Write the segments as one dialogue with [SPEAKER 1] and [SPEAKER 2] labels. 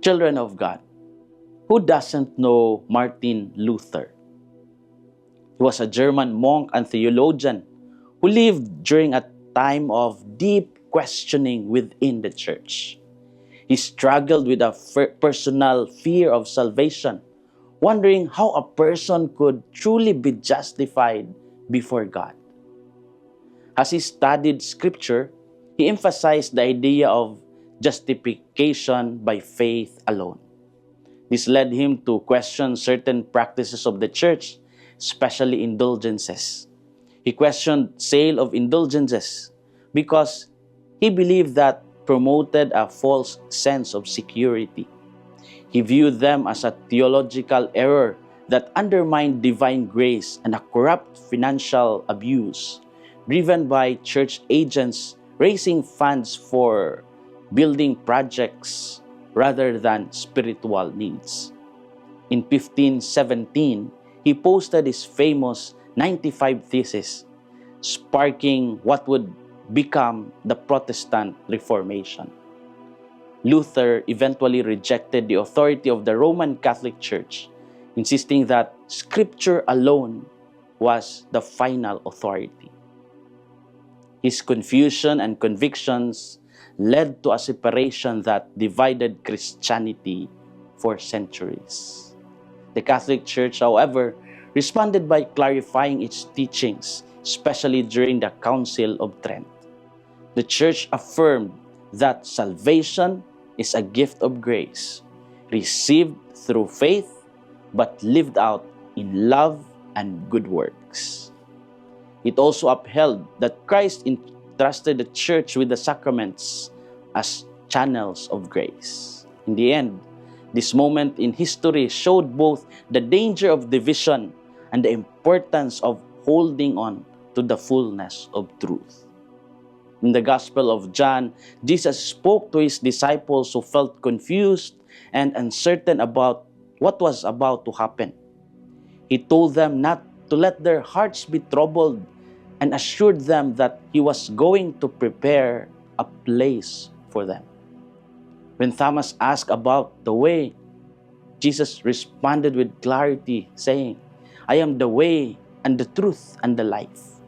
[SPEAKER 1] Children of God, who doesn't know Martin Luther? He was a German monk and theologian who lived during a time of deep questioning within the church. He struggled with a personal fear of salvation, wondering how a person could truly be justified before God. As he studied Scripture, he emphasized the idea of justification by faith alone. This led him to question certain practices of the church, especially indulgences. He questioned sale of indulgences because he believed that promoted a false sense of security. He viewed them as a theological error that undermined divine grace and a corrupt financial abuse driven by church agents raising funds for building projects rather than spiritual needs. In 1517, he posted his famous 95 Theses, sparking what would become the Protestant Reformation. Luther eventually rejected the authority of the Roman Catholic Church, insisting that Scripture alone was the final authority. His confusion and convictions led to a separation that divided Christianity for centuries. The Catholic Church, however, responded by clarifying its teachings, especially during the Council of Trent. The Church affirmed that salvation is a gift of grace, received through faith, but lived out in love and good works. It also upheld that Christ entrusted the church with the sacraments as channels of grace. In the end, this moment in history showed both the danger of division and the importance of holding on to the fullness of truth. In the Gospel of John, Jesus spoke to his disciples who felt confused and uncertain about what was about to happen. He told them not to let their hearts be troubled and assured them that he was going to prepare a place for them. When Thomas asked about the way, Jesus responded with clarity, saying, "I am the way and the truth and the life."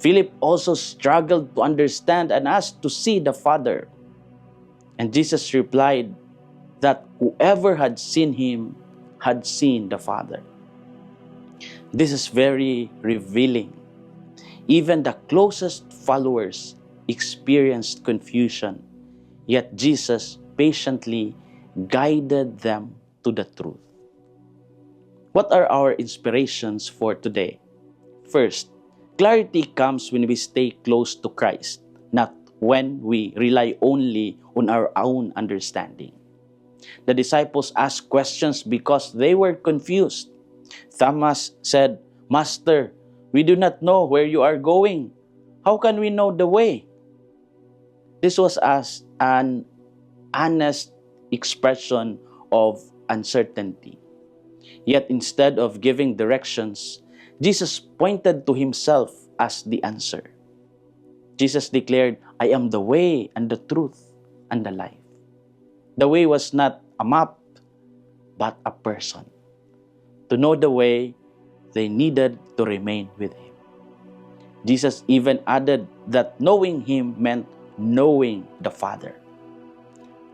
[SPEAKER 1] Philip also struggled to understand and asked to see the Father. And Jesus replied that whoever had seen him had seen the Father. This is very revealing. Even the closest followers experienced confusion, yet Jesus patiently guided them to the truth. What are our inspirations for today? First, clarity comes when we stay close to Christ, not when we rely only on our own understanding. The disciples asked questions because they were confused. Thomas said, "Master, we do not know where you are going. How can we know the way?" This was as an honest expression of uncertainty. Yet instead of giving directions, Jesus pointed to himself as the answer. Jesus declared, "I am the way and the truth and the life." The way was not a map, but a person. To know the way, they needed to remain with him. Jesus even added that knowing him meant knowing the Father.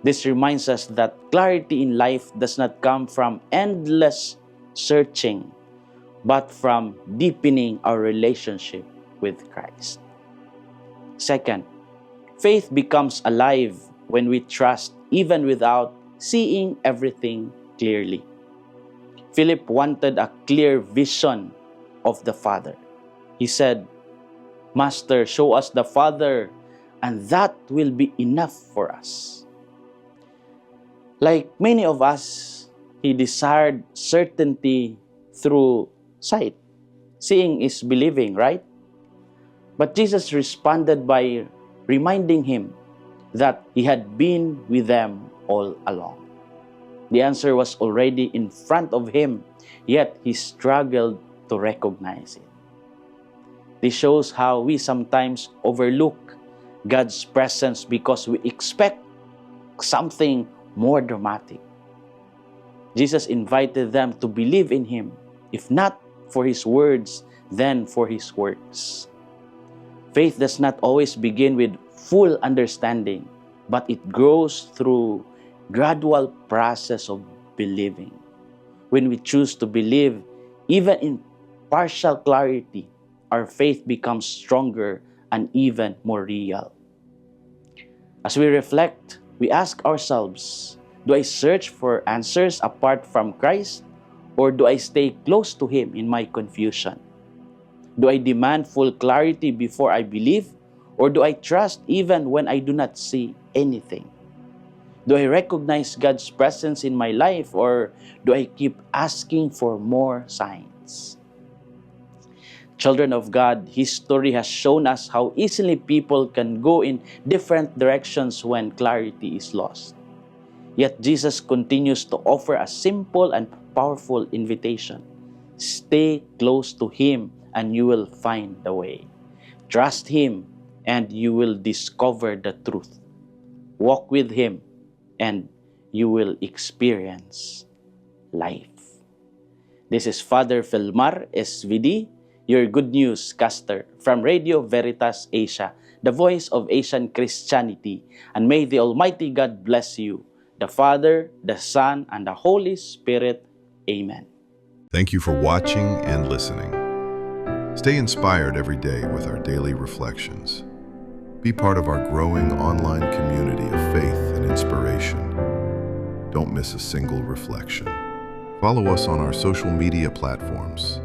[SPEAKER 1] This reminds us that clarity in life does not come from endless searching, but from deepening our relationship with Christ. Second, faith becomes alive when we trust even without seeing everything clearly. Philip wanted a clear vision of the Father. He said, "Master, show us the Father, and that will be enough for us." Like many of us, he desired certainty through sight. Seeing is believing, right? But Jesus responded by reminding him that he had been with them all along. The answer was already in front of him, yet he struggled to recognize it. This shows how we sometimes overlook God's presence because we expect something more dramatic. Jesus invited them to believe in Him, if not for His words, then for His works. Faith does not always begin with full understanding, but it grows through gradual process of believing. When we choose to believe, even in partial clarity, our faith becomes stronger and even more real. As we reflect, we ask ourselves, do I search for answers apart from Christ, or do I stay close to Him in my confusion? Do I demand full clarity before I believe, or do I trust even when I do not see anything? Do I recognize God's presence in my life, or do I keep asking for more signs? Children of God, history has shown us how easily people can go in different directions when clarity is lost. Yet Jesus continues to offer a simple and powerful invitation. Stay close to Him and you will find the way. Trust Him and you will discover the truth. Walk with Him and you will experience life. This is Father Felmar SVD, your Good News caster from Radio Veritas Asia, the voice of Asian Christianity. And may the Almighty God bless you, the Father, the Son, and the Holy Spirit. Amen.
[SPEAKER 2] Thank you for watching and listening. Stay inspired every day with our daily reflections. Be part of our growing online community of faith and inspiration. Don't miss a single reflection. Follow us on our social media platforms